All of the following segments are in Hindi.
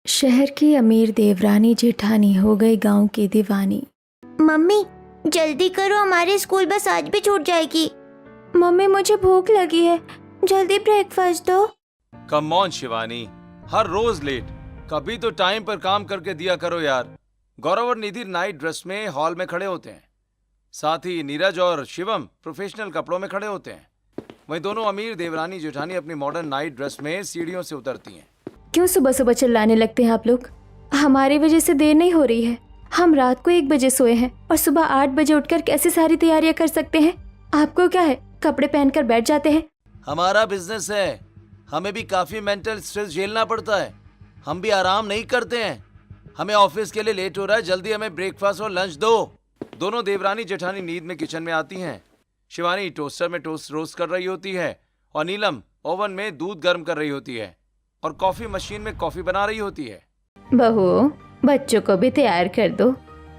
शहर की अमीर देवरानी जेठानी हो गई गांव की दीवानी। मम्मी जल्दी करो, हमारी स्कूल बस आज भी छूट जाएगी। मम्मी मुझे भूख लगी है, जल्दी ब्रेकफास्ट दो। कम ऑन शिवानी, हर रोज लेट। कभी तो टाइम पर काम करके दिया करो यार। गौरव और निधि नाइट ड्रेस में हॉल में खड़े होते हैं, साथ ही नीरज और शिवम प्रोफेशनल कपड़ों में खड़े होते हैं। वहीं दोनों अमीर देवरानी जेठानी अपनी मॉडर्न नाइट ड्रेस में सीढ़ियों से उतरती हैं। क्यों सुबह सुबह चिल्लाने लगते हैं आप लोग? हमारी वजह से देर नहीं हो रही है। हम रात को 1 बजे सोए हैं और सुबह 8 बजे उठकर कैसे सारी तैयारियां कर सकते हैं? आपको क्या है, कपड़े पहनकर बैठ जाते हैं। हमारा बिजनेस है, हमें भी काफी मेंटल स्ट्रेस झेलना पड़ता है। हम भी आराम नहीं करते हैं। हमें ऑफिस के लिए लेट हो रहा है, जल्दी हमें ब्रेकफास्ट और लंच दो। दोनों देवरानी जेठानी नींद में किचन में आती हैं। शिवानी टोस्टर में टोस्ट रोस्ट कर रही होती है और नीलम ओवन में दूध गर्म कर रही होती है और कॉफी मशीन में कॉफी बना रही होती है। बहू, बच्चों को भी तैयार कर दो।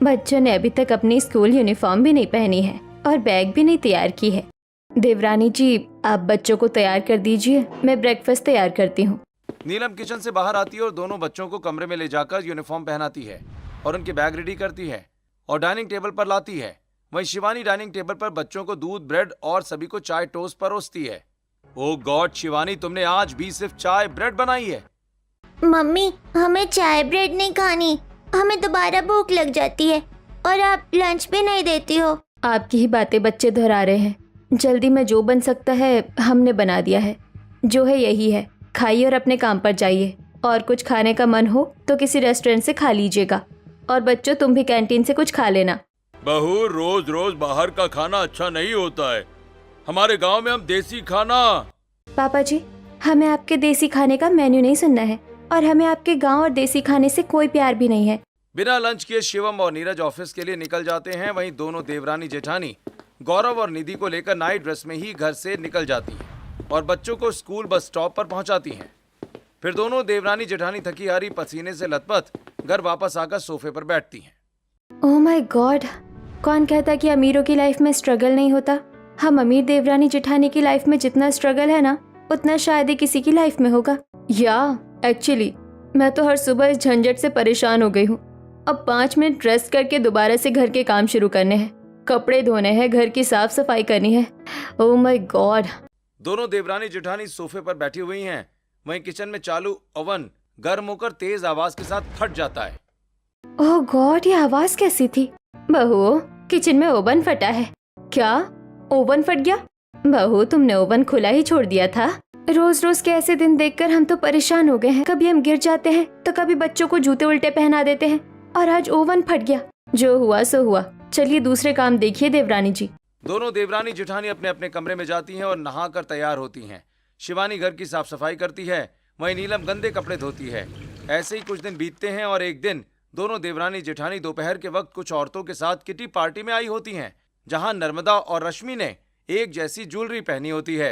बच्चों ने अभी तक अपनी स्कूल यूनिफॉर्म भी नहीं पहनी है और बैग भी नहीं तैयार की है। देवरानी जी, आप बच्चों को तैयार कर दीजिए, मैं ब्रेकफास्ट तैयार करती हूँ। नीलम किचन से बाहर आती है और दोनों बच्चों को कमरे में ले जाकर यूनिफॉर्म पहनाती है और उनके बैग रेडी करती है और डाइनिंग टेबल पर लाती है। वहीं शिवानी डाइनिंग टेबल पर बच्चों को दूध, ब्रेड और सभी को चाय टोस्ट परोसती है। ओह गॉड शिवानी, तुमने आज भी सिर्फ चाय ब्रेड बनाई है। मम्मी हमें चाय ब्रेड नहीं खानी, हमें दोबारा भूख लग जाती है और आप लंच भी नहीं देती हो। आपकी ही बातें बच्चे दोहरा रहे हैं। जल्दी में जो बन सकता है हमने बना दिया है। जो है यही है, खाइए और अपने काम पर जाइए। और कुछ खाने का मन हो तो किसी रेस्टोरेंट से खा लीजिएगा। और बच्चों, तुम भी कैंटीन से कुछ खा लेना। बहू, रोज रोज बाहर का खाना अच्छा नहीं होता है। हमारे गांव में हम देसी खाना। पापा जी, हमें आपके देसी खाने का मेन्यू नहीं सुनना है और हमें आपके गांव और देसी खाने से कोई प्यार भी नहीं है। बिना लंच किए शिवम और नीरज ऑफिस के लिए निकल जाते हैं। वहीं दोनों देवरानी जेठानी गौरव और निधि को लेकर नाइट ड्रेस में ही घर से निकल जाती हैं और बच्चों को स्कूल बस स्टॉप पर पहुंचाती हैं। फिर दोनों देवरानी जेठानी थकी हारी पसीने से लथपथ घर वापस आकर सोफे पर बैठती हैं। ओह माय गॉड, कौन कहता कि अमीरों की लाइफ में स्ट्रगल नहीं होता? हम अमीर देवरानी जेठानी की लाइफ में जितना स्ट्रगल है ना, उतना शायद ही किसी की लाइफ में होगा। या एक्चुअली मैं तो हर सुबह इस झंझट से परेशान हो गई हूँ। अब 5 मिनट रेस्ट करके दोबारा से घर के काम शुरू करने हैं। कपड़े धोने हैं, घर की साफ सफाई करनी है। Oh my God. दोनों देवरानी जेठानी सोफे पर बैठी हुई हैं। वहीं किचन में चालू ओवन गर्म होकर तेज आवाज के साथ फट जाता है। ओह गॉड, ये आवाज कैसी थी? बहू, किचन में ओवन फटा है। क्या ओवन फट गया? बहू, तुमने ओवन खुला ही छोड़ दिया था। रोज रोज के ऐसे दिन देखकर हम तो परेशान हो गए हैं। कभी हम गिर जाते हैं तो कभी बच्चों को जूते उल्टे पहना देते हैं और आज ओवन फट गया। जो हुआ सो हुआ, चलिए दूसरे काम देखिए देवरानी जी। दोनों देवरानी जेठानी अपने अपने कमरे में जाती हैं और नहाकर तैयार होती हैं। शिवानी घर की साफ सफाई करती है, वहीं नीलम गंदे कपड़े धोती है। ऐसे ही कुछ दिन बीतते हैं और एक दिन दोनों देवरानी जेठानी दोपहर के वक्त कुछ औरतों के साथ किटी पार्टी में आई होती हैं, जहां नर्मदा और रश्मि ने एक जैसी ज्वेलरी पहनी होती है।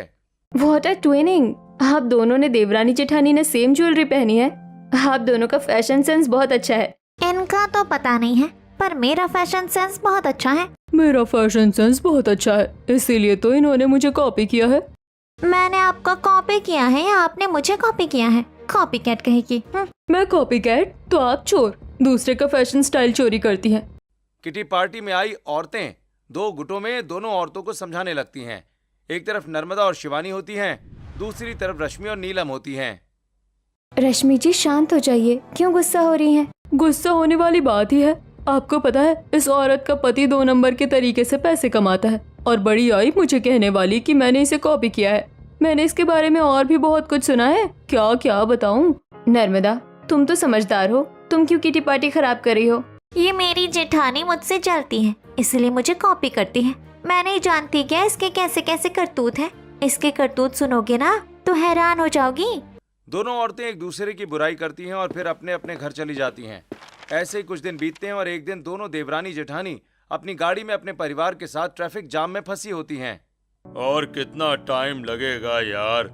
What a twinning! आप दोनों ने, देवरानी जेठानी ने सेम ज्वेलरी पहनी है। आप दोनों का फैशन सेंस बहुत अच्छा है। इनका तो पता नहीं है, पर मेरा फैशन सेंस बहुत अच्छा है। मेरा फैशन सेंस बहुत अच्छा है, इसीलिए तो इन्होंने मुझे कॉपी किया है। मैंने आपको कॉपी किया है या आपने मुझे कॉपी किया है? कॉपी कैट कहेगी। मैं कॉपी कैट तो आप चोर, दूसरे का फैशन स्टाइल चोरी करती हैं। किटी पार्टी में आई औरतें 2 गुटों में दोनों औरतों को समझाने लगती हैं। एक तरफ नर्मदा और शिवानी होती हैं, दूसरी तरफ रश्मि और नीलम होती हैं। रश्मि जी शांत हो जाइए, क्यों गुस्सा हो रही हैं? गुस्सा होने वाली बात ही है। आपको पता है, इस औरत का पति 2 नंबर के तरीके से पैसे कमाता है और बड़ी आई मुझे कहने वाली कि मैंने इसे कॉपी किया है। मैंने इसके बारे में और भी बहुत कुछ सुना है, क्या क्या बताऊं? नर्मदा, तुम तो समझदार हो, तुम क्यों किटी पार्टी खराब कर रही हो? ये मेरी जेठानी मुझसे जलती है, इसलिए मुझे कॉपी करती है। मैं नहीं जानती क्या इसके कैसे कैसे करतूत है। इसके करतूत सुनोगे ना तो हैरान हो जाओगी। दोनों औरतें एक दूसरे की बुराई करती हैं और फिर अपने अपने घर चली जाती हैं। ऐसे ही कुछ दिन बीतते हैं और एक दिन दोनों देवरानी जेठानी अपनी गाड़ी में अपने परिवार के साथ ट्रैफिक जाम में फंसी होती हैं। और कितना टाइम लगेगा यार,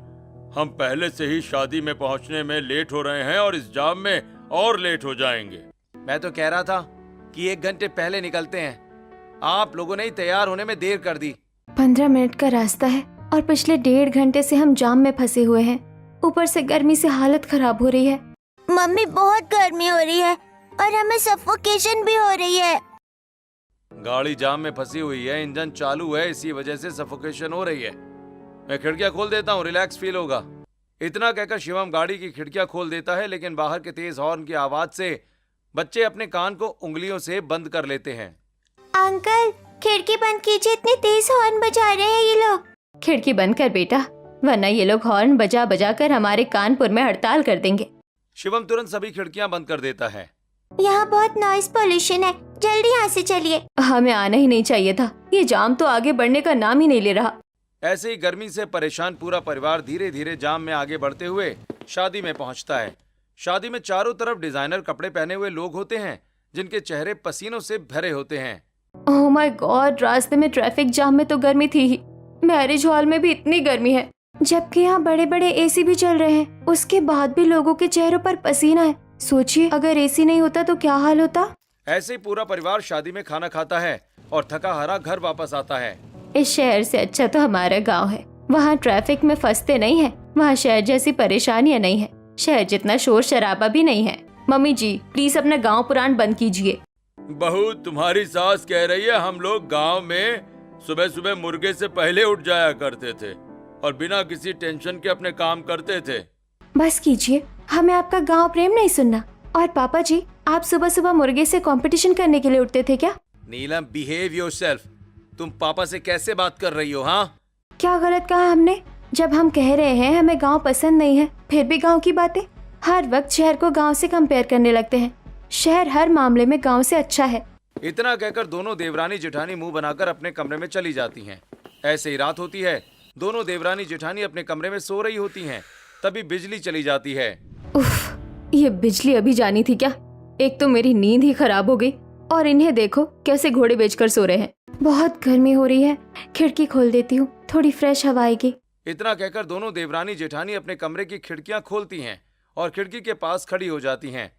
हम पहले से ही शादी में पहुंचने में लेट हो रहे हैं और इस जाम में और लेट हो जाएंगे। मैं तो कह रहा था कि 1 घंटे पहले निकलते हैं, आप लोगों ने ही तैयार होने में देर कर दी। 15 मिनट का रास्ता है और पिछले 1.5 घंटे से हम जाम में फंसे हुए हैं। ऊपर से गर्मी से हालत खराब हो रही है। मम्मी बहुत गर्मी हो रही है और हमें सफोकेशन भी हो रही है। गाड़ी जाम में फंसी हुई है, इंजन चालू है, इसी वजह से सफोकेशन हो रही है। मैं खिड़कियां खोल देता हूँ, रिलैक्स फील होगा। इतना कहकर शिवम गाड़ी की खिड़कियां खोल देता है, लेकिन बाहर के तेज हॉर्न की आवाज से बच्चे अपने कान को उंगलियों से बंद कर लेते हैं। अंकल खिड़की बंद कीजिए, इतने तेज हॉर्न बजा रहे हैं ये लोग। खिड़की बंद कर बेटा, वरना ये लोग हॉर्न बजा बजा कर हमारे कानपुर में हड़ताल कर देंगे। शिवम तुरंत सभी खिड़कियां बंद कर देता है। यहाँ बहुत नॉइज पोल्यूशन है, जल्दी यहाँ से चलिए। हमें आना ही नहीं चाहिए था, ये जाम तो आगे बढ़ने का नाम ही नहीं ले रहा। ऐसे ही गर्मी से परेशान पूरा परिवार धीरे धीरे जाम में आगे बढ़ते हुए शादी में पहुंचता है। शादी में चारों तरफ डिजाइनर कपड़े पहने हुए लोग होते हैं, जिनके चेहरे पसीनों से भरे होते हैं। ओह माय गॉड, रास्ते में ट्रैफिक जाम में तो गर्मी थी ही, मैरिज हॉल में भी इतनी गर्मी है, जबकि यहाँ बड़े बड़े एसी भी चल रहे हैं, उसके बाद भी लोगों के चेहरों पर पसीना है। सोचिए अगर एसी नहीं होता तो क्या हाल होता। ऐसे ही पूरा परिवार शादी में खाना खाता है और थका हारा घर वापस आता है। इस शहर से अच्छा तो हमारा गांव है, वहाँ ट्रैफिक में फंसते नहीं है, वहाँ शहर जैसी परेशानियाँ नहीं है, शहर जितना शोर शराबा भी नहीं है। मम्मी जी प्लीज अपना गांव पुराण बंद कीजिए। बहू, तुम्हारी सास कह रही है हम लोग गांव में सुबह सुबह मुर्गे से पहले उठ जाया करते थे और बिना किसी टेंशन के अपने काम करते थे। बस कीजिए, हमें आपका गांव प्रेम नहीं सुनना। और पापा जी, आप सुबह सुबह मुर्गे से कंपटीशन करने के लिए उठते थे क्या? नीलम, बिहेव योरसेल्फ। तुम पापा से कैसे बात कर रही हो? हाँ, क्या गलत कहा हमने? जब हम कह रहे हैं हमें गांव पसंद नहीं है, फिर भी गांव की बातें। हर वक्त शहर को गांव से कंपेयर करने लगते हैं। शहर हर मामले में गांव से अच्छा है। इतना कहकर दोनों देवरानी जेठानी मुंह बनाकर अपने कमरे में चली जाती हैं। ऐसे ही रात होती है, दोनों देवरानी जेठानी अपने कमरे में सो रही होती हैं, तभी बिजली चली जाती है। उफ, ये बिजली अभी जानी थी क्या? एक तो मेरी नींद ही खराब हो गई और इन्हें देखो कैसे घोड़े बेचकर सो रहे हैं। बहुत गर्मी हो रही है, खिड़की खोल देती हूँ, थोड़ी फ्रेश हवा आएगी। इतना कहकर दोनों देवरानी जेठानी अपने कमरे की खिड़कियां खोलती हैं और खिड़की के पास खड़ी हो जाती हैं।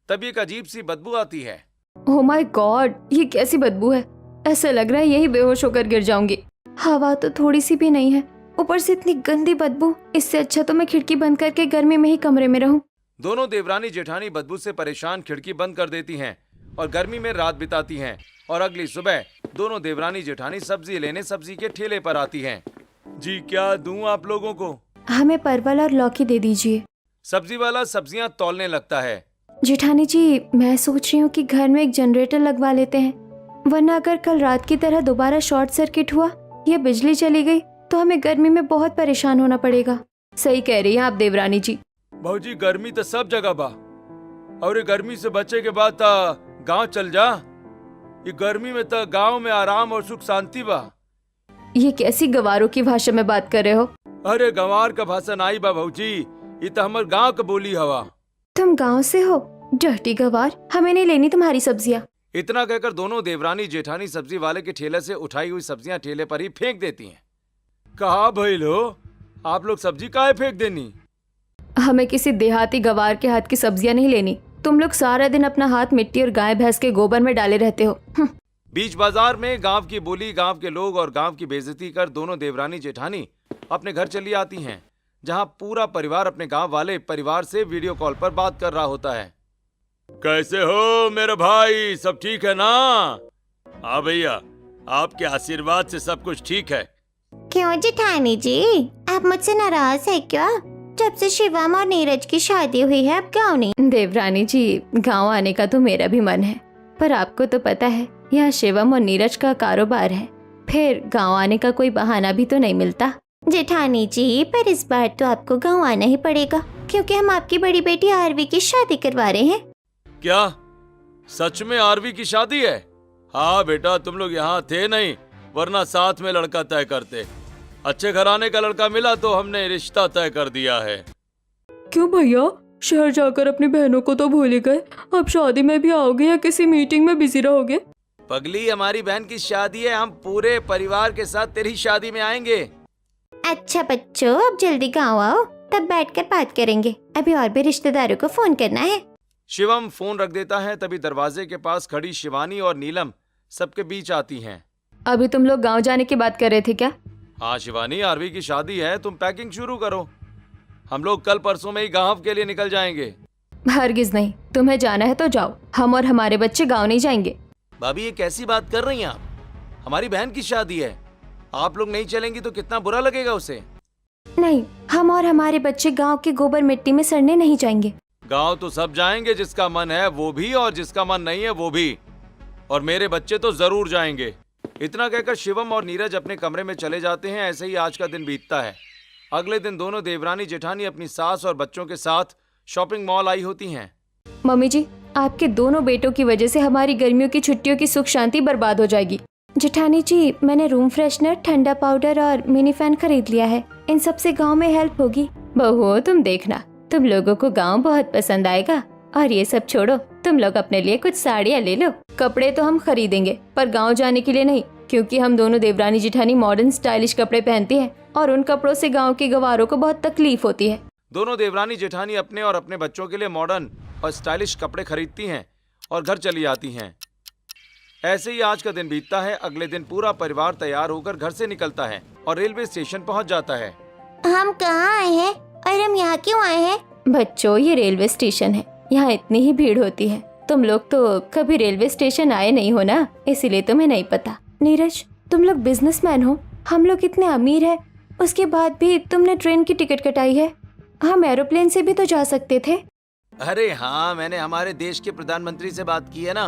तभी एक अजीब सी बदबू आती है। ओह माय गॉड, ये कैसी बदबू है? ऐसा लग रहा है यही बेहोश होकर गिर जाऊंगी। हवा तो थोड़ी सी भी नहीं है, ऊपर से इतनी गंदी बदबू। इससे अच्छा तो मैं खिड़की बंद करके गर्मी में ही कमरे में रहूं। दोनों देवरानी जेठानी बदबू से परेशान खिड़की बंद कर देती हैं और गर्मी में रात बिताती हैं। और अगली सुबह दोनों देवरानी जेठानी सब्जी लेने सब्जी के ठेले पर आती हैं। जी क्या दूं आप लोगों को? हमें परवल और लौकी दे दीजिए। सब्जी वाला सब्जियां तौलने लगता है। जेठानी जी, मैं सोच रही हूँ कि घर में एक जनरेटर लगवा लेते हैं, वरना अगर कल रात की तरह दोबारा शॉर्ट सर्किट हुआ या बिजली चली गई तो हमें गर्मी में बहुत परेशान होना पड़ेगा। सही कह रही हैं आप देवरानी जी। भाजी, गर्मी तो सब जगह बा और ये गर्मी से बचे के बाद गांव चल जा। ये गर्मी में तो गांव में आराम और सुख शांति बा। ये कैसी गवारों की भाषा में बात कर रहे हो? अरे गंवार का भाषा नाई बा भाजी, ये तो हमारे गांव का बोली हवा। तुम गांव से हो? डर्टी गवार, हमें नहीं लेनी तुम्हारी सब्जियाँ। इतना कहकर दोनों देवरानी जेठानी सब्जी वाले के ठेले से उठाई हुई सब्जियां ठेले पर ही फेंक देती हैं। कहा भइल हो, आप लोग सब्जी काहे फेंक देनी? हमें किसी देहाती गवार के हाथ की सब्जियां नहीं लेनी। तुम लोग सारा दिन अपना हाथ मिट्टी और गाय भैंस के गोबर में डाले रहते हो। बीच बाजार में गांव की बोली, गांव के लोग और गांव की बेइज्जती कर दोनों देवरानी जेठानी अपने घर चली आती हैं, जहां पूरा परिवार अपने गांव वाले परिवार से वीडियो कॉल पर बात कर रहा होता है। कैसे हो मेरे भाई, सब ठीक है ना? हाँ भैया, आपके आशीर्वाद से सब कुछ ठीक है। क्यों जेठानी जी, आप मुझसे नाराज है क्या? जब से शिवम और नीरज की शादी हुई है, अब गाँव नहीं? देवरानी जी, गांव आने का तो मेरा भी मन है, पर आपको तो पता है यहाँ शिवम और नीरज का कारोबार है, फिर गांव आने का कोई बहाना भी तो नहीं मिलता। जेठानी जी, पर इस बार तो आपको गाँव आना ही पड़ेगा, क्योंकि हम आपकी बड़ी बेटी आरवी की शादी करवा रहे हैं। क्या सच में आरवी की शादी है? हाँ बेटा, तुम लोग यहाँ थे नहीं, वरना साथ में लड़का तय करते। अच्छे घराने का लड़का मिला तो हमने रिश्ता तय कर दिया है। क्यों भैया, शहर जाकर अपनी बहनों को तो भूल ही गए, अब शादी में भी आओगे या किसी मीटिंग में बिजी रहोगे? पगली, हमारी बहन की शादी है, हम पूरे परिवार के साथ तेरी शादी में आएंगे। अच्छा बच्चों, अब जल्दी गाँव आओ, तब बैठकर बात करेंगे। अभी और भी रिश्तेदारों को फोन करना है। शिवम फोन रख देता है, तभी दरवाजे के पास खड़ी शिवानी और नीलम सबके बीच आती हैं। अभी तुम लोग गांव जाने की बात कर रहे थे क्या? हाँ शिवानी, आरवी की शादी है, तुम पैकिंग शुरू करो, हम लोग कल परसों में ही गांव के लिए निकल जाएंगे। हरगिज नहीं, तुम्हें जाना है तो जाओ, हम और हमारे बच्चे गाँव नहीं जाएंगे। भाभी ये कैसी बात कर रही हैं आप? हमारी बहन की शादी है, आप लोग नहीं चलेंगी तो कितना बुरा लगेगा उसे। नहीं, हम और हमारे बच्चे गांव के गोबर मिट्टी में सड़ने नहीं जाएंगे। गांव तो सब जाएंगे, जिसका मन है वो भी और जिसका मन नहीं है वो भी, और मेरे बच्चे तो जरूर जाएंगे। इतना कहकर शिवम और नीरज अपने कमरे में चले जाते हैं। ऐसे ही आज का दिन बीतता है। अगले दिन दोनों देवरानी जेठानी अपनी सास और बच्चों के साथ शॉपिंग मॉल आई होती हैं। मम्मी जी, आपके दोनों बेटों की वजह से हमारी गर्मियों की छुट्टियों की सुख शांति बर्बाद हो जाएगी। जेठानी जी, मैंने रूम फ्रेशनर, ठंडा पाउडर और मिनी फैन खरीद लिया है। इन सब से गांव में हेल्प होगी। बहू, तुम देखना, तुम लोगों को गांव बहुत पसंद आएगा। और ये सब छोड़ो, तुम लोग अपने लिए कुछ साड़ियाँ ले लो। कपड़े तो हम खरीदेंगे, पर गांव जाने के लिए नहीं, क्योंकि हम दोनों देवरानी जेठानी मॉडर्न स्टाइलिश कपड़े पहनती हैं और उन कपड़ों से गांव के गवारों को बहुत तकलीफ होती है। दोनों देवरानी जेठानी अपने और अपने बच्चों के लिए मॉडर्न और स्टाइलिश कपड़े खरीदती हैं और घर चली आती हैं। ऐसे ही आज का दिन बीतता है। अगले दिन पूरा परिवार तैयार होकर घर से निकलता है और रेलवे स्टेशन पहुंच जाता है। हम कहाँ आए हैं और हम यहाँ क्यों आए हैं? बच्चों, ये रेलवे स्टेशन है, यहाँ इतनी ही भीड़ होती है। तुम लोग तो कभी रेलवे स्टेशन आए नहीं हो ना, इसीलिए तुम्हें नहीं पता। नीरज, तुम लोग बिजनेसमैन हो, हम लोग इतने अमीर हैं, उसके बाद भी तुमने ट्रेन की टिकट कटाई है। हम एरोप्लेन से भी तो जा सकते थे। अरे हाँ, मैंने हमारे देश के प्रधानमंत्री से बात की है ना।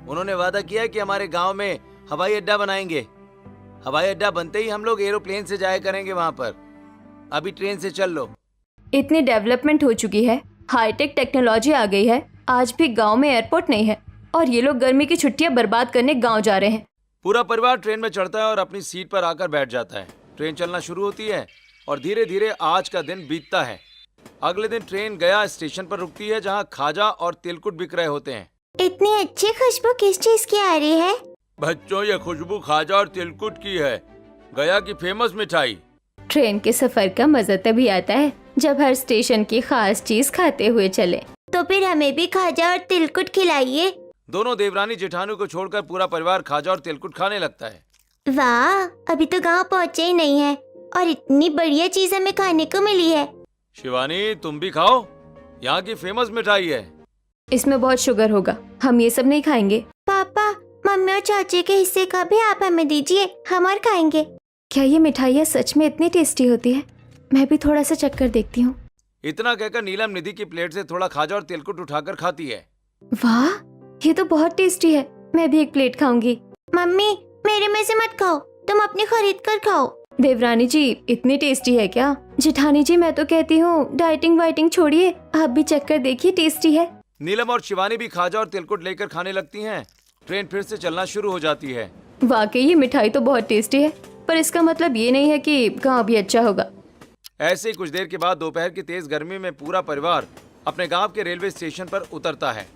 उन्होंने वादा किया है कि हमारे गांव में हवाई अड्डा बनाएंगे। हवाई अड्डा बनते ही हम लोग एरोप्लेन से जाया करेंगे वहां पर। अभी ट्रेन से चल लो। इतनी डेवलपमेंट हो चुकी है, हाईटेक टेक्नोलॉजी आ गई है, आज भी गांव में एयरपोर्ट नहीं है और ये लोग गर्मी की छुट्टियां बर्बाद करने गांव जा रहे हैं। पूरा परिवार ट्रेन में चढ़ता है और अपनी सीट पर आकर बैठ जाता है। ट्रेन चलना शुरू होती है और धीरे धीरे आज का दिन बीतता है। अगले दिन ट्रेन गया स्टेशन पर रुकती है, जहाँ खाजा और तिलकुट बिक रहे होते हैं। इतनी अच्छी खुशबू किस चीज की आ रही है? बच्चों, ये खुशबू खाजा और तिलकुट की है, गया की फेमस मिठाई। ट्रेन के सफर का मजा तभी आता है जब हर स्टेशन की खास चीज खाते हुए चले। तो फिर हमें भी खाजा और तिलकुट खिलाइए। दोनों देवरानी जेठानी को छोड़कर पूरा परिवार खाजा और तिलकुट खाने लगता है। वाह, अभी तो गांव पहुँचे ही नहीं है और इतनी बढ़िया चीज हमें खाने को मिली है। शिवानी, तुम भी खाओ, यहाँ की फेमस मिठाई है। इसमें बहुत शुगर होगा, हम ये सब नहीं खाएंगे। पापा, मम्मी और चाची के हिस्से का भी आप हमें दीजिए, हम और खाएंगे। क्या ये मिठाइयाँ सच में इतनी टेस्टी होती है? मैं भी थोड़ा सा चक्कर देखती हूँ। इतना कहकर नीलम निधि की प्लेट से थोड़ा खाजा और तिलकुट उठाकर खाती है। वाह, ये तो बहुत टेस्टी है, मैं भी एक प्लेट खाऊंगी। मम्मी, मेरे में से मत खाओ, तुम अपनी खरीद कर खाओ। देवरानी जी, इतनी टेस्टी है क्या? जेठानी जी, मैं तो कहती हूँ डाइटिंग वाइटिंग छोड़िए, आप भी चक्कर देखिए, टेस्टी है। नीलम और शिवानी भी खाजा और तिलकुट लेकर खाने लगती हैं। ट्रेन फिर से चलना शुरू हो जाती है। वाकई ये मिठाई तो बहुत टेस्टी है, पर इसका मतलब ये नहीं है कि गाँव भी अच्छा होगा। ऐसे ही कुछ देर के बाद दोपहर की तेज गर्मी में पूरा परिवार अपने गांव के रेलवे स्टेशन पर उतरता है,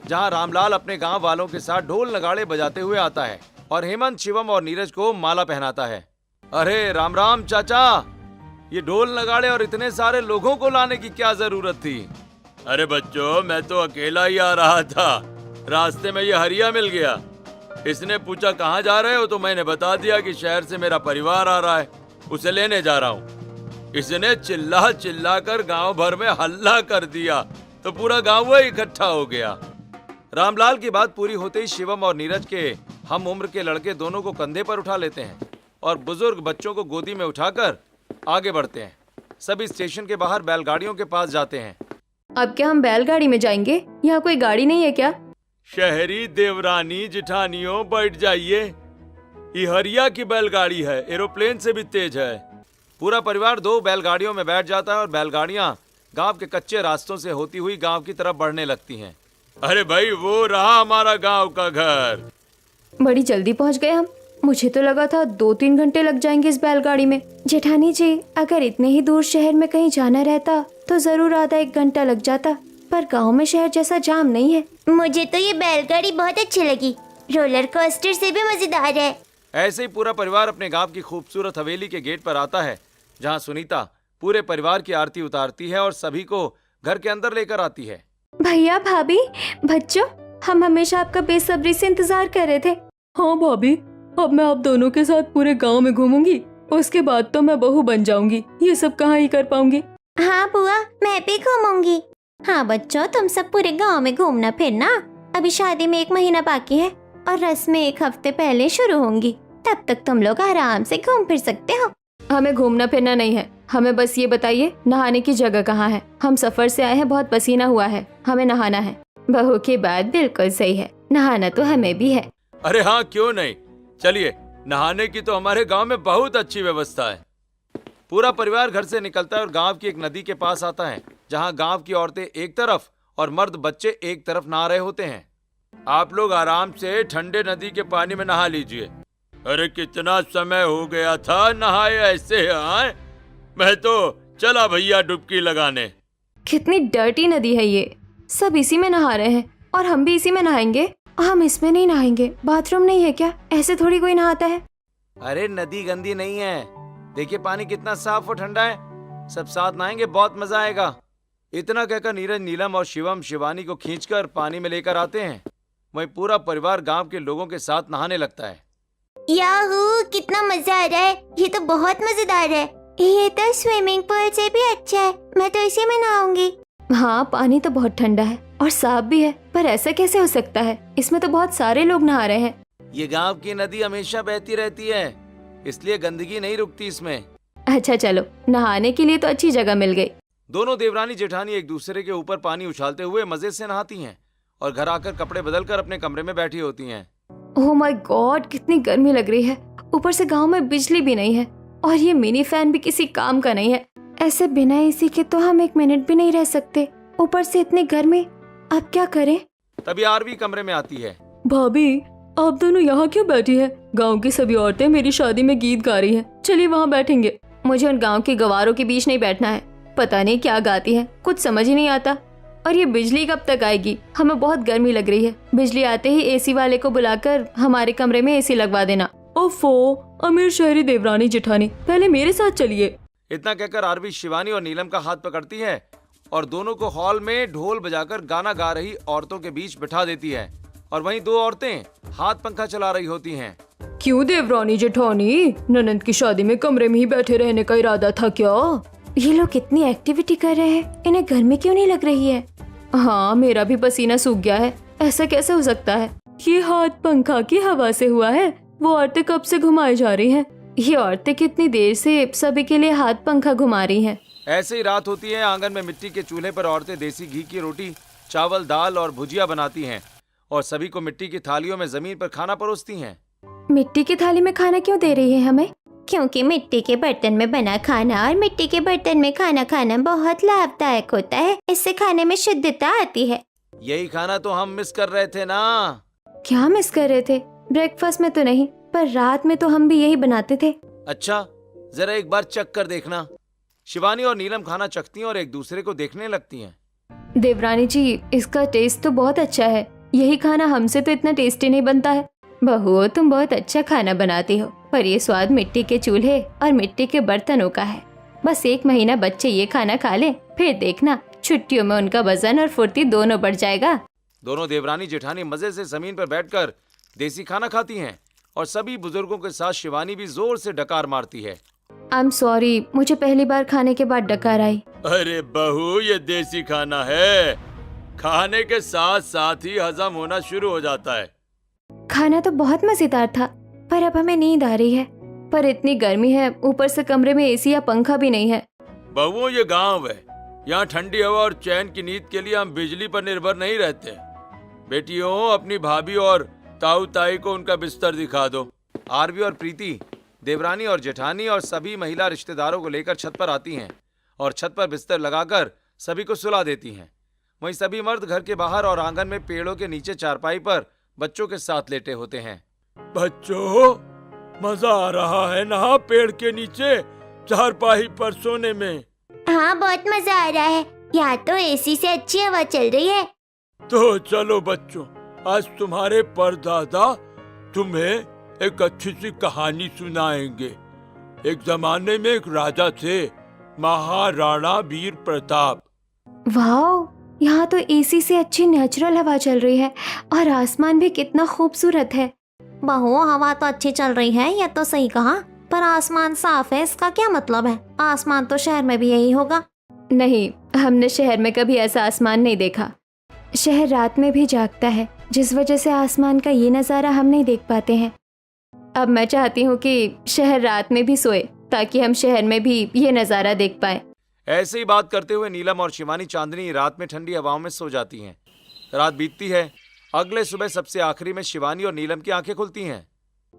जहां रामलाल अपने गांव वालों के साथ ढोल नगाड़े बजाते हुए आता है और हेमंत, शिवम और नीरज को माला पहनाता है। अरे राम राम चाचा, ये ढोल नगाड़े और इतने सारे लोगों को लाने की क्या जरूरत थी? अरे बच्चों, मैं तो अकेला ही आ रहा था, रास्ते में ये हरिया मिल गया। इसने पूछा कहाँ जा रहे हो, तो मैंने बता दिया कि शहर से मेरा परिवार आ रहा है, उसे लेने जा रहा हूँ। इसने चिल्ला चिल्ला कर गाँव भर में हल्ला कर दिया तो पूरा गाँव वो इकट्ठा हो गया। रामलाल की बात पूरी होते ही शिवम और नीरज के हम उम्र के लड़के दोनों को कंधे पर उठा लेते हैं और बुजुर्ग बच्चों को गोदी में उठाकर आगे बढ़ते हैं। सभी स्टेशन के बाहर बैलगाड़ियों के पास जाते हैं। अब क्या हम बैलगाड़ी में जाएंगे? यहाँ कोई गाड़ी नहीं है क्या? शहरी देवरानी जिठानियों, बैठ जाइए, ये हरिया की बैलगाड़ी है, एरोप्लेन से भी तेज है। पूरा परिवार दो बैलगाड़ियों में बैठ जाता है और बैलगाड़ियां गांव के कच्चे रास्तों से होती हुई गांव की तरफ बढ़ने लगती हैं। अरे भाई, वो रहा हमारा गांव का घर। बड़ी जल्दी पहुँच गए हम, मुझे तो लगा था 2-3 घंटे लग जाएंगे इस बैलगाड़ी में। जेठानी जी, अगर इतने ही दूर शहर में कहीं जाना रहता तो जरूर आधा 1 घंटा लग जाता, पर गांव में शहर जैसा जाम नहीं है। मुझे तो ये बैलगाड़ी बहुत अच्छी लगी, रोलर कोस्टर से भी मजेदार है। ऐसे ही पूरा परिवार अपने गांव की खूबसूरत हवेली के गेट पर आता है, जहां सुनीता पूरे परिवार की आरती उतारती है और सभी को घर के अंदर लेकर आती है। भैया, भाभी, बच्चों, हम हमेशा आपका बेसब्री से इंतजार कर रहे थे। हाँ भाभी, अब मैं आप दोनों के साथ पूरे गांव में घूमूंगी, उसके बाद तो मैं बहू बन जाऊंगी, ये सब कहाँ ही कर पाऊंगी। हाँ बुआ, मैं भी घूमूंगी। हाँ बच्चों, तुम सब पूरे गांव में घूमना फिरना। अभी शादी में 1 महीना बाकी है और रस्में 1 हफ्ते पहले शुरू होंगी। तब तक तुम लोग आराम से घूम फिर सकते हो। हमें घूमना फिरना नहीं है, हमें बस ये बताइए नहाने की जगह कहाँ है। हम सफर से आए हैं, बहुत पसीना हुआ है, हमें नहाना है। बहू की बात बिल्कुल सही है, नहाना तो हमें भी है। अरे हाँ, क्यों नहीं, चलिए। नहाने की तो हमारे गांव में बहुत अच्छी व्यवस्था है। पूरा परिवार घर से निकलता है और गांव की एक नदी के पास आता है, जहां गांव की औरतें एक तरफ और मर्द बच्चे एक तरफ नहा रहे होते हैं। आप लोग आराम से ठंडे नदी के पानी में नहा लीजिए। अरे कितना समय हो गया था नहाए ऐसे। आए, मैं तो चला भैया डुबकी लगाने। कितनी डर्टी नदी है ये, सब इसी में नहा रहे हैं और हम भी इसी में नहाएंगे। हम इसमें नहीं नहाएंगे, बाथरूम नहीं है क्या? ऐसे थोड़ी कोई नहाता है। अरे नदी गंदी नहीं है, देखिए पानी कितना साफ और ठंडा है। सब साथ नहाएंगे, बहुत मजा आएगा। इतना कहकर नीरज, नीलम और शिवम शिवानी को खींचकर पानी में लेकर आते हैं। वहीं पूरा परिवार गांव के लोगों के साथ नहाने लगता है। याहू, कितना मजा आ रहा है, ये तो बहुत मजेदार है। ये तो स्विमिंग पूल से भी अच्छा है, मैं तो इसी में नहाऊंगी। हाँ, पानी तो बहुत ठंडा है और साफ भी है, पर ऐसा कैसे हो सकता है? इसमें तो बहुत सारे लोग नहा रहे हैं। ये गांव की नदी हमेशा बहती रहती है, इसलिए गंदगी नहीं रुकती इसमें। अच्छा चलो, नहाने के लिए तो अच्छी जगह मिल गई। दोनों देवरानी जेठानी एक दूसरे के ऊपर पानी उछालते हुए मजे से नहाती हैं और घर आकर कपड़े बदलकर अपने कमरे में बैठी होती हैं। ओह माय गॉड, कितनी गर्मी लग रही है। ऊपर से गांव में बिजली भी नहीं है और ये मिनी फैन भी किसी काम का नहीं है। ऐसे बिना एसी के तो हम 1 मिनट भी नहीं रह सकते, ऊपर से इतनी गर्मी। अब क्या करें? तभी आरवी कमरे में आती है। भाभी, आप दोनों यहाँ क्यों बैठी हैं? गांव की सभी औरतें मेरी शादी में गीत गा रही हैं, चलिए वहाँ बैठेंगे। मुझे उन गांव के गवारों के बीच नहीं बैठना है, पता नहीं क्या गाती है, कुछ समझ ही नहीं आता। और ये बिजली कब तक आएगी? हमें बहुत गर्मी लग रही है। बिजली आते ही एसी वाले को बुलाकर हमारे कमरे में एसी लगवा देना। ओफो, अमीर शहरी देवरानी जेठानी, पहले मेरे साथ चलिए। इतना कहकर आरवी शिवानी और नीलम का हाथ पकड़ती है और दोनों को हॉल में ढोल बजाकर गाना गा रही औरतों के बीच बिठा देती है। और वहीं 2 औरतें हाथ पंखा चला रही होती हैं। क्यों देवरानी जेठानी, ननंद की शादी में कमरे में ही बैठे रहने का इरादा था क्या? ये लोग कितनी एक्टिविटी कर रहे हैं, इन्हें गर्मी क्यों नहीं लग रही है? हाँ, मेरा भी पसीना सूख गया है, ऐसा कैसे हो सकता है? ये हाथ पंखा की हवा से हुआ है, वो औरतें कब से घुमाई जा रही हैं। ये औरतें कितनी देर से सभी के लिए हाथ पंखा घुमा रही हैं। ऐसे ही रात होती है। आंगन में मिट्टी के चूल्हे पर औरतें देसी घी की रोटी, चावल, दाल और भुजिया बनाती हैं और सभी को मिट्टी की थालियों में जमीन पर खाना परोसती हैं। मिट्टी की थाली में खाना क्यों दे रही है हमें? क्योंकि मिट्टी के बर्तन में बना खाना और मिट्टी के बर्तन में खाना खाना बहुत लाभदायक होता है। इससे खाने में शुद्धता आती है। यही खाना तो हम मिस कर रहे थे ना। क्या मिस कर रहे थे? ब्रेकफास्ट में तो नहीं, पर रात में तो हम भी यही बनाते थे। अच्छा, जरा एक बार चख कर देखना। शिवानी और नीलम खाना चखती हैं और एक दूसरे को देखने लगती हैं। देवरानी जी, इसका टेस्ट तो बहुत अच्छा है, यही खाना हमसे तो इतना टेस्टी नहीं बनता है। बहू, तुम बहुत अच्छा खाना बनाती हो, पर ये स्वाद मिट्टी के चूल्हे और मिट्टी के बर्तनों का है। बस 1 महीना बच्चे ये खाना खा ले, फिर देखना छुट्टियों में उनका वजन और फुर्ती दोनों बढ़ जाएगा। दोनों देवरानी जेठानी मजे से जमीन पर बैठकर देसी खाना खाती हैं और सभी बुजुर्गों के साथ शिवानी भी जोर से डकार मारती है। आई एम सॉरी, मुझे पहली बार खाने के बाद डकार आई। अरे बहू, ये देसी खाना है, खाने के साथ साथ ही हजम होना शुरू हो जाता है। खाना तो बहुत मजेदार था, पर अब हमें नींद आ रही है। पर इतनी गर्मी है, ऊपर से कमरे में एसी या पंखा भी नहीं है। बहू, ये गांव है, यहाँ ठंडी हवा और चैन की नींद के लिए हम बिजली पर निर्भर नहीं रहते। बेटियों, अपनी भाभी और ताऊ ताई को उनका बिस्तर दिखा दो। आरवी और प्रीति देवरानी और जेठानी और सभी महिला रिश्तेदारों को लेकर छत पर आती हैं और छत पर बिस्तर लगाकर सभी को सुला देती हैं। वहीं सभी मर्द घर के बाहर और आंगन में पेड़ों के नीचे चारपाई पर बच्चों के साथ लेटे होते हैं। बच्चों, मजा आ रहा है ना पेड़ के नीचे चारपाई पर सोने में? हाँ, बहुत मजा आ रहा है, यहाँ तो एसी से अच्छी हवा चल रही है। तो चलो बच्चों, आज तुम्हारे परदादा तुम्हें एक अच्छी सी कहानी सुनाएंगे। एक जमाने में एक राजा थे, महाराणा वीर प्रताप। वाह, यहाँ तो एसी से अच्छी नेचुरल हवा चल रही है और आसमान भी कितना खूबसूरत है। बहू, हवा तो अच्छी चल रही है, ये तो सही कहा, पर आसमान साफ है, इसका क्या मतलब है? आसमान तो शहर में भी यही होगा। नहीं, हमने शहर में कभी ऐसा आसमान नहीं देखा। शहर रात में भी जागता है, जिस वजह से आसमान का ये नज़ारा हम नहीं देख पाते हैं। अब मैं चाहती हूँ कि शहर रात में भी सोए ताकि हम शहर में भी ये नज़ारा देख पाए। ऐसे ही बात करते हुए नीलम और शिवानी चांदनी रात में ठंडी हवाओं में सो जाती हैं। रात बीतती है। अगले सुबह सबसे आखिरी में शिवानी और नीलम की आंखें खुलती हैं।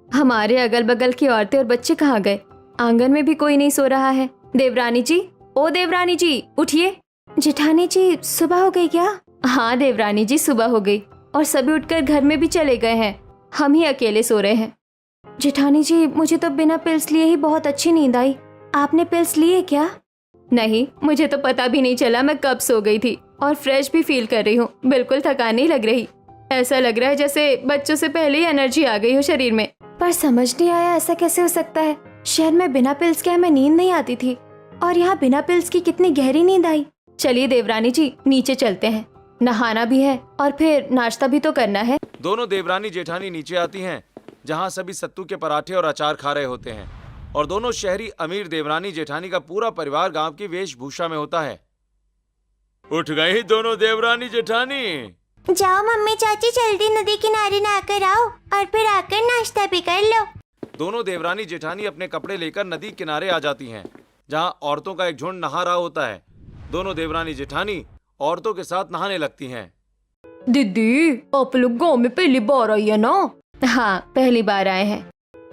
हमारे अगल बगल की औरतें और बच्चे कहाँ गए? आंगन में भी कोई नहीं सो रहा है। देवरानी जी, ओ देवरानी जी, उठिए। जेठानी जी, सुबह हो गई क्या? हाँ देवरानी जी, सुबह हो गई और सभी उठकर घर में भी चले गए हैं। हम ही अकेले सो रहे हैं। जेठानी जी, मुझे तो बिना पिल्स लिए ही बहुत अच्छी नींद आई। आपने पिल्स लिए क्या? नहीं, मुझे तो पता भी नहीं चला मैं कब सो गई थी और फ्रेश भी फील कर रही हूँ। बिल्कुल थकान नहीं लग रही। ऐसा लग रहा है जैसे बच्चों से पहले ही एनर्जी आ गई हो शरीर में। पर समझ नहीं आया ऐसा कैसे हो सकता है। शहर में बिना पिल्स के हमें नींद नहीं आती थी और यहाँ बिना पिल्स की कितनी गहरी नींद आई। चलिए देवरानी जी, नीचे चलते हैं। नहाना भी है और फिर नाश्ता भी तो करना है। दोनों देवरानी जेठानी नीचे आती हैं, जहां सभी सत्तू के पराठे और अचार खा रहे होते हैं और दोनों शहरी अमीर देवरानी जेठानी का पूरा परिवार गांव की वेशभूषा में होता है। उठ गई दोनों देवरानी जेठानी। जाओ मम्मी चाची, जल्दी नदी किनारे नहाकर आओ और फिर आकर नाश्ता भी कर लो। दोनों देवरानी जेठानी अपने कपड़े लेकर नदी किनारे आ जाती हैं, जहां औरतों का एक झुंड नहा रहा होता है। दोनों देवरानी जेठानी औरतों के साथ नहाने लगती हैं। दीदी, आप लोग गाँव में पहली बार आई है ना? हाँ, पहली बार आए हैं।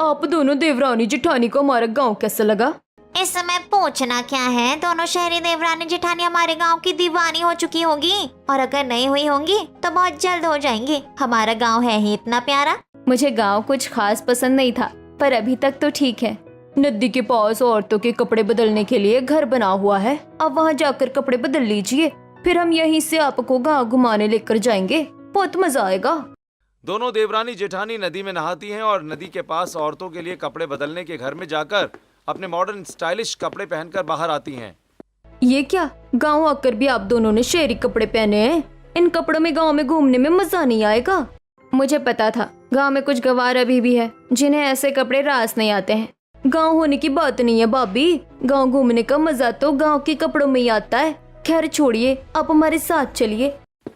आप दोनों देवरानी जेठानी को हमारा गाँव कैसा लगा? इस समय पूछना क्या है, दोनों शहरी देवरानी जेठानी हमारे गांव की दीवानी हो चुकी होंगी और अगर नहीं हुई होंगी तो बहुत जल्द हो जाएंगी। हमारा गांव है ही इतना प्यारा। मुझे गांव कुछ खास पसंद नहीं था, पर अभी तक तो ठीक है। नदी के पास औरतों के कपड़े बदलने के लिए घर बना हुआ है। अब वहाँ जाकर कपड़े बदल लीजिए, फिर हम यहीं से आपको गाँव घुमाने लेकर जाएंगे। बहुत मजा आएगा। दोनों देवरानी जेठानी नदी में नहाती हैं और नदी के पास औरतों के लिए कपड़े बदलने के घर में जाकर अपने मॉडर्न स्टाइलिश कपड़े पहनकर बाहर आती हैं। ये क्या, गांव आकर भी आप दोनों ने शहरी कपड़े पहने हैं? इन कपड़ों में गांव में घूमने में मजा नहीं आएगा। मुझे पता था गांव में कुछ गंवार अभी भी है जिन्हें ऐसे कपड़े रास नहीं आते हैं। गांव होने की बात नहीं है भाभी, गांव घूमने का मजा तो गांव के कपड़ों में ही आता है। खैर छोड़िए, आप हमारे साथ चलिए।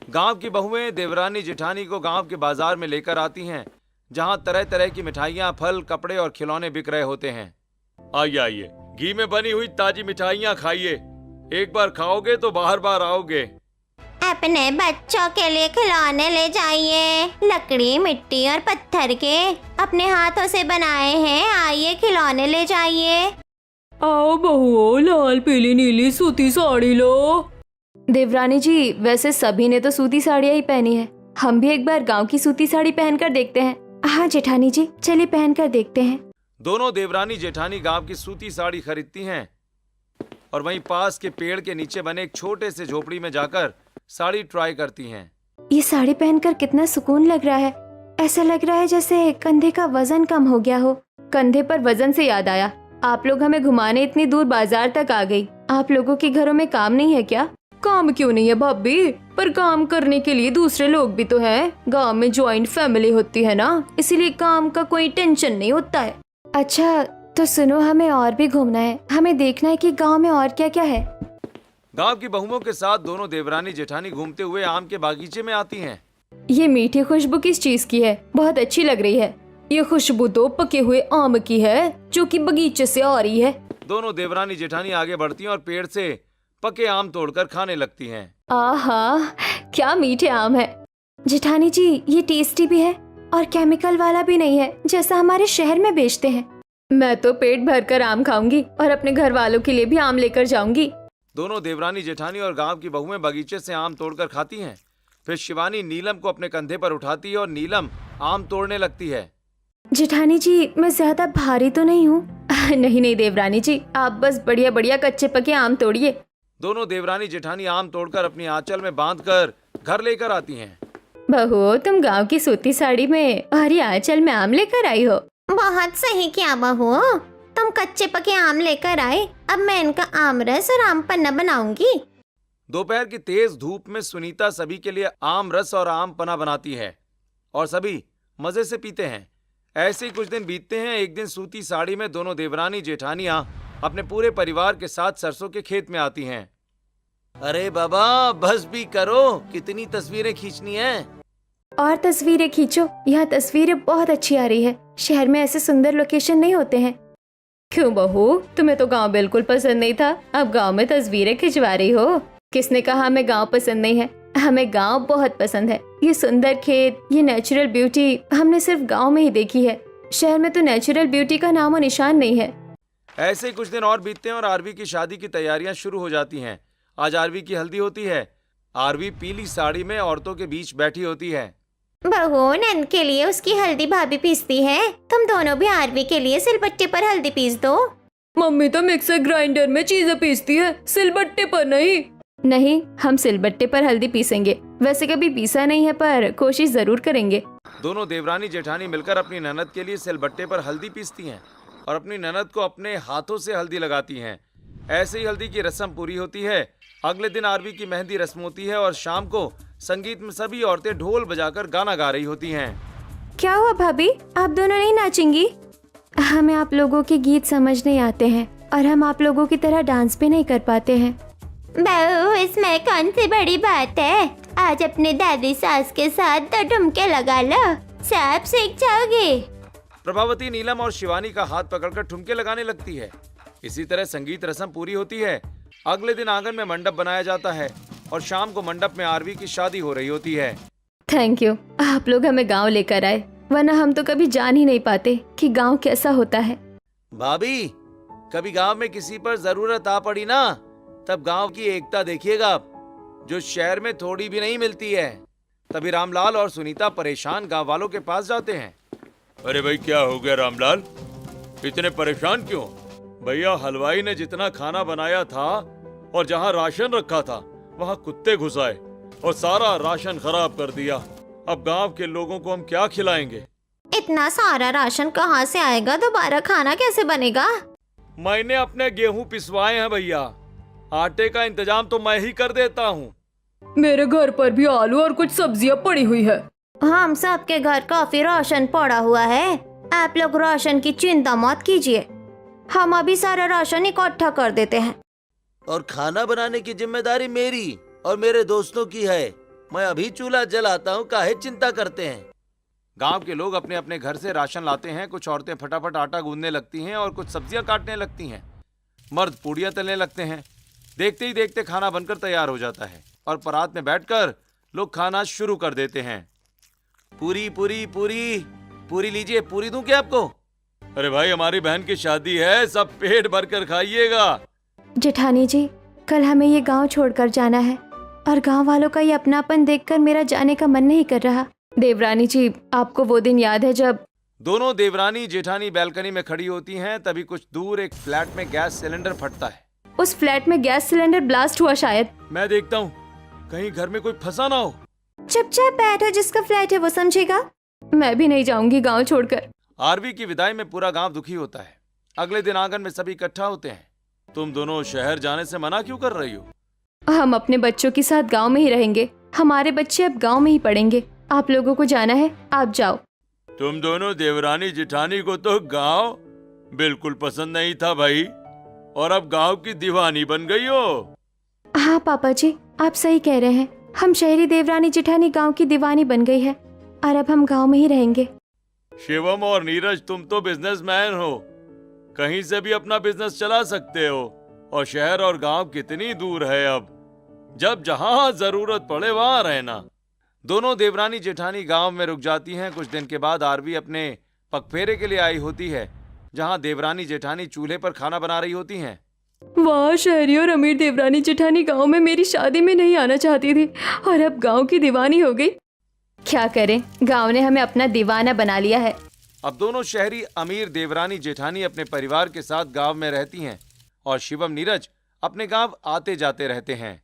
गांव की बहुएं देवरानी जेठानी को गांव के बाजार में लेकर आती हैं, जहां तरह तरह की मिठाइयां, फल, कपड़े और खिलौने बिक रहे होते हैं। आइए आइए, घी में बनी हुई ताजी मिठाइयां खाइए। एक बार खाओगे तो बार बार आओगे। अपने बच्चों के लिए खिलौने ले जाइए, लकड़ी, मिट्टी और पत्थर के अपने हाथों से बनाए हैं। आइए खिलौने ले जाइए। आओ बहुओं, लाल पीली नीली सूती साड़ी लो। देवरानी जी, वैसे सभी ने तो सूती साड़ियाँ ही पहनी है। हम भी एक बार गांव की सूती साड़ी पहनकर देखते हैं। हाँ जेठानी जी, चलिए पहनकर देखते हैं। दोनों देवरानी जेठानी गांव की सूती साड़ी खरीदती हैं और वहीं पास के पेड़ के नीचे बने एक छोटे से झोपड़ी में जाकर साड़ी ट्राई करती हैं। ये साड़ी पहनकर कितना सुकून लग रहा है। ऐसा लग रहा है जैसे कंधे का वजन कम हो गया हो। कंधे पर वजन से याद आया, आप लोग हमें घुमाने इतनी दूर बाजार तक आ गई। आप लोगों के घरों में काम नहीं है क्या? काम क्यों नहीं है भाभी, पर काम करने के लिए दूसरे लोग भी तो हैं। गांव में जॉइंट फैमिली होती है ना, इसीलिए काम का कोई टेंशन नहीं होता है। अच्छा तो सुनो, हमें और भी घूमना है। हमें देखना है कि गांव में और क्या क्या है। गांव की बहुओं के साथ दोनों देवरानी जेठानी घूमते हुए आम के बागीचे में आती हैं। ये मीठी खुशबू किस चीज की है? बहुत अच्छी लग रही है। ये खुशबू तो पके हुए आम की है जो कि बगीचे से आ रही है। दोनों देवरानी जेठानी आगे बढ़ती हैं और पेड़ से पके आम तोड़कर खाने लगती हैं। आहा, क्या मीठे आम है। जेठानी जी, ये टेस्टी भी है और केमिकल वाला भी नहीं है जैसा हमारे शहर में बेचते हैं। मैं तो पेट भरकर आम खाऊंगी और अपने घर वालों के लिए भी आम लेकर जाऊंगी। दोनों देवरानी जेठानी और गांव की बहुएं बगीचे से आम तोड़कर खाती हैं। फिर शिवानी नीलम को अपने कंधे पर उठाती है और नीलम आम तोड़ने लगती है। जेठानी जी, मैं ज्यादा भारी तो नहीं हूँ? नहीं नहीं देवरानी जी, आप बस बढ़िया बढ़िया कच्चे पके आम तोड़िए। दोनों देवरानी जेठानी आम तोड़कर अपनी आंचल में बांधकर घर लेकर आती हैं। बहू, तुम गांव की सूती साड़ी में और आंचल में आम लेकर आई हो। बहुत सही किया बहू, तुम कच्चे पके आम लेकर आए। अब मैं इनका आम रस और आम पन्ना बनाऊंगी। दोपहर की तेज धूप में सुनीता सभी के लिए आम रस और आम पन्ना बनाती है और सभी मजे से पीते हैं। ऐसे ही कुछ दिन बीतते हैं। एक दिन सूती साड़ी में दोनों देवरानी जेठानियां अपने पूरे परिवार के साथ सरसों के खेत में आती हैं। अरे बाबा बस भी करो, कितनी तस्वीरें खींचनी है। और तस्वीरें खींचो, यहाँ तस्वीरें बहुत अच्छी आ रही है। शहर में ऐसे सुंदर लोकेशन नहीं होते हैं। क्यों बहू, तुम्हें तो गांव बिल्कुल पसंद नहीं था, अब गांव में तस्वीरें खिंचवा रही हो? किसने कहा हमें गांव पसंद नहीं है? हमें गांव बहुत पसंद है। ये सुंदर खेत, ये नेचुरल ब्यूटी हमने सिर्फ गांव में ही देखी है। शहर में तो नेचुरल ब्यूटी का नामो निशान नहीं है। ऐसे ही कुछ दिन और बीतते हैं और आरवी की शादी की तैयारियां शुरू हो जाती हैं। आज आरवी की हल्दी होती है। आरवी पीली साड़ी में औरतों के बीच बैठी होती है। बहू, नंद के लिए उसकी हल्दी भाभी पीसती है, तुम दोनों भी आरवी के लिए सिलबट्टे पर हल्दी पीस दो। मम्मी तो मिक्सर ग्राइंडर में चीजें पीसती है, सिलबट्टे पर नहीं। नहीं, हम सिलबट्टे पर हल्दी पीसेंगे। वैसे कभी पीसा नहीं है पर कोशिश जरूर करेंगे। दोनों देवरानी जेठानी मिलकर अपनी ननद के लिए सिलबट्टे पर हल्दी पीसती हैं और अपनी ननद को अपने हाथों से हल्दी लगाती हैं। ऐसे ही हल्दी की रस्म पूरी होती है। अगले दिन आरवी की मेहंदी रस्म होती है और शाम को संगीत में सभी औरतें ढोल बजाकर गाना गा रही होती हैं। क्या हुआ भाभी, आप दोनों नहीं नाचेंगी? हमें आप लोगों के गीत समझ नहीं आते हैं और हम आप लोगों की तरह डांस भी नहीं कर पाते हैं। बहू, इसमें कौन सी बड़ी बात है? आज अपने दादी सास के साथ 2 ठुमके लगा लो, सब सीख जाओगे। प्रभावती नीलम और शिवानी का हाथ पकड़कर ठुमके लगाने लगती है। इसी तरह संगीत रस्म पूरी होती है। अगले दिन आंगन में मंडप बनाया जाता है और शाम को मंडप में आरवी की शादी हो रही होती है। थैंक यू, आप लोग हमें गांव लेकर आए, वरना हम तो कभी जान ही नहीं पाते कि गांव कैसा होता है। भाभी, कभी गांव में किसी पर जरूरत आ पड़ी ना, तब गांव की एकता देखिएगा आप, जो शहर में थोड़ी भी नहीं मिलती है। तभी रामलाल और सुनीता परेशान गांव वालों के पास जाते हैं। अरे भाई, क्या हो गया रामलाल, इतने परेशान क्यों? भैया, हलवाई ने जितना खाना बनाया था और जहाँ राशन रखा था वहाँ कुत्ते घुस आए और सारा राशन खराब कर दिया। अब गांव के लोगों को हम क्या खिलाएंगे? इतना सारा राशन कहाँ से आएगा? दोबारा खाना कैसे बनेगा? मैंने अपने गेहूं पिसवाए हैं भैया, आटे का इंतजाम तो मैं ही कर देता हूँ। मेरे घर पर भी आलू और कुछ सब्जियां पड़ी हुई है। हम सबके घर काफी राशन पड़ा हुआ है, आप लोग राशन की चिंता मत कीजिए, हम अभी सारा राशन इकट्ठा कर देते हैं। और खाना बनाने की जिम्मेदारी मेरी और मेरे दोस्तों की है। मैं अभी चूल्हा जलाता हूँ, काहे चिंता करते हैं। गांव के लोग अपने अपने घर से राशन लाते हैं। कुछ औरतें फटाफट आटा गूंदने लगती हैं और कुछ सब्जियां काटने लगती हैं। मर्द पूड़ियां तलने लगते हैं। देखते ही देखते खाना बनकर तैयार हो जाता है और परात में बैठकर लोग खाना शुरू कर देते हैं। पूरी पूरी पूरी पूरी लीजिए, पूरी दूं क्या आपको? अरे भाई, हमारी बहन की शादी है, सब पेट भरकर खाइएगा। जेठानी जी, कल हमें ये गांव छोड़कर जाना है और गांव वालों का ये अपनापन देखकर मेरा जाने का मन नहीं कर रहा। देवरानी जी, आपको वो दिन याद है जब दोनों देवरानी जेठानी बैल्कनी में खड़ी होती हैं, तभी कुछ दूर एक फ्लैट में गैस सिलेंडर फटता है। उस फ्लैट में गैस सिलेंडर ब्लास्ट हुआ शायद। मैं देखता हूँ कहीं घर में कोई फंसा ना हो। चुपचाप बैठो, जिसका फ्लैट है वो समझेगा। मैं भी नहीं जाऊंगी गांव छोड़कर। आरवी की विदाई में पूरा गांव दुखी होता है। अगले दिन आंगन में सभी इकट्ठा होते हैं। तुम दोनों शहर जाने से मना क्यों कर रही हो? हम अपने बच्चों के साथ गांव में ही रहेंगे। हमारे बच्चे अब गांव में ही पढ़ेंगे। आप लोगों को जाना है, आप जाओ। तुम दोनों देवरानी जेठानी को तो गांव बिल्कुल पसंद नहीं था भाई, और अब गांव की दीवानी बन गई हो। हाँ पापा जी, आप सही कह रहे हैं। हम शहरी देवरानी जेठानी गांव की दीवानी बन गई है और अब हम गांव में ही रहेंगे। शिवम और नीरज, तुम तो बिजनेसमैन हो, कहीं से भी अपना बिजनेस चला सकते हो, और शहर और गांव कितनी दूर है। अब जब जहां जरूरत पड़े वहां रहना। दोनों देवरानी जेठानी गांव में रुक जाती हैं। कुछ दिन के बाद आरवी अपने पगफेरे के लिए आई होती है, जहां देवरानी जेठानी चूल्हे पर खाना बना रही होती हैं। वाह, शहरी और अमीर देवरानी जेठानी गांव में मेरी शादी में नहीं आना चाहती थी और अब गांव की दीवानी हो गई। क्या करें, गांव ने हमें अपना दीवाना बना लिया है। अब दोनों शहरी अमीर देवरानी जेठानी अपने परिवार के साथ गांव में रहती हैं और शिवम नीरज अपने गांव आते जाते रहते हैं।